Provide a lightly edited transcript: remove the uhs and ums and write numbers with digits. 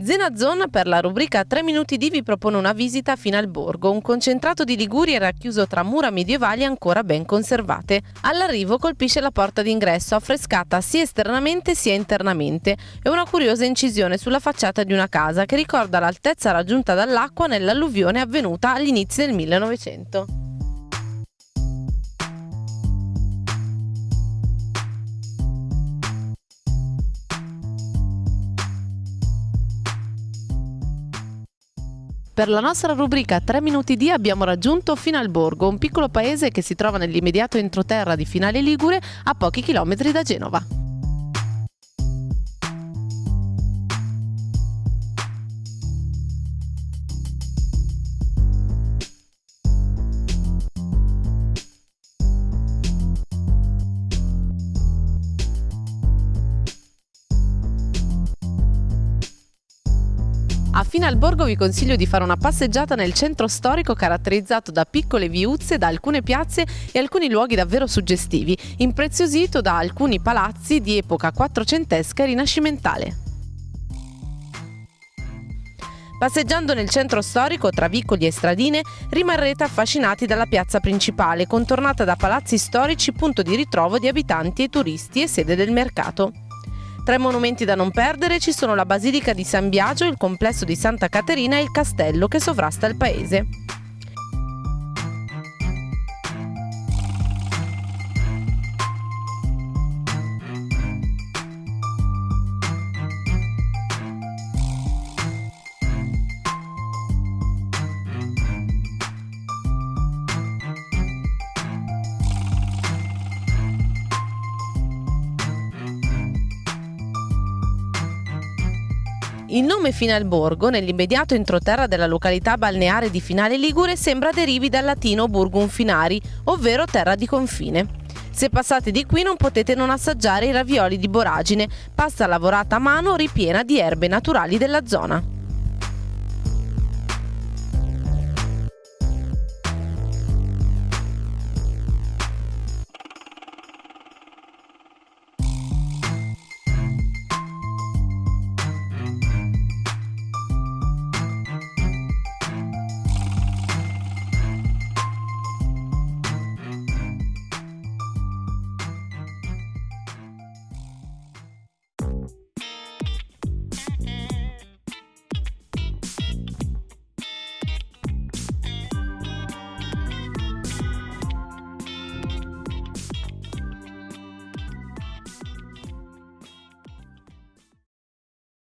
Zenazon per la rubrica 3 minuti di vi propone una visita a Finalborgo, un concentrato di Liguria racchiuso tra mura medievali ancora ben conservate. All'arrivo colpisce la porta d'ingresso, affrescata sia esternamente sia internamente, e una curiosa incisione sulla facciata di una casa che ricorda l'altezza raggiunta dall'acqua nell'alluvione avvenuta agli inizi del 1900. Per la nostra rubrica 3 minuti di abbiamo raggiunto Finalborgo, un piccolo paese che si trova nell'immediato entroterra di Finale Ligure, a pochi chilometri da Genova. A Finalborgo vi consiglio di fare una passeggiata nel centro storico caratterizzato da piccole viuzze, da alcune piazze e alcuni luoghi davvero suggestivi, impreziosito da alcuni palazzi di epoca quattrocentesca e rinascimentale. Passeggiando nel centro storico tra vicoli e stradine rimarrete affascinati dalla piazza principale, contornata da palazzi storici, punto di ritrovo di abitanti e turisti e sede del mercato. Tra i monumenti da non perdere ci sono la Basilica di San Biagio, il complesso di Santa Caterina e il castello che sovrasta il paese. Il nome Finalborgo, nell'immediato entroterra della località balneare di Finale Ligure, sembra derivi dal latino burgum finari, ovvero terra di confine. Se passate di qui non potete non assaggiare i ravioli di boragine, pasta lavorata a mano ripiena di erbe naturali della zona.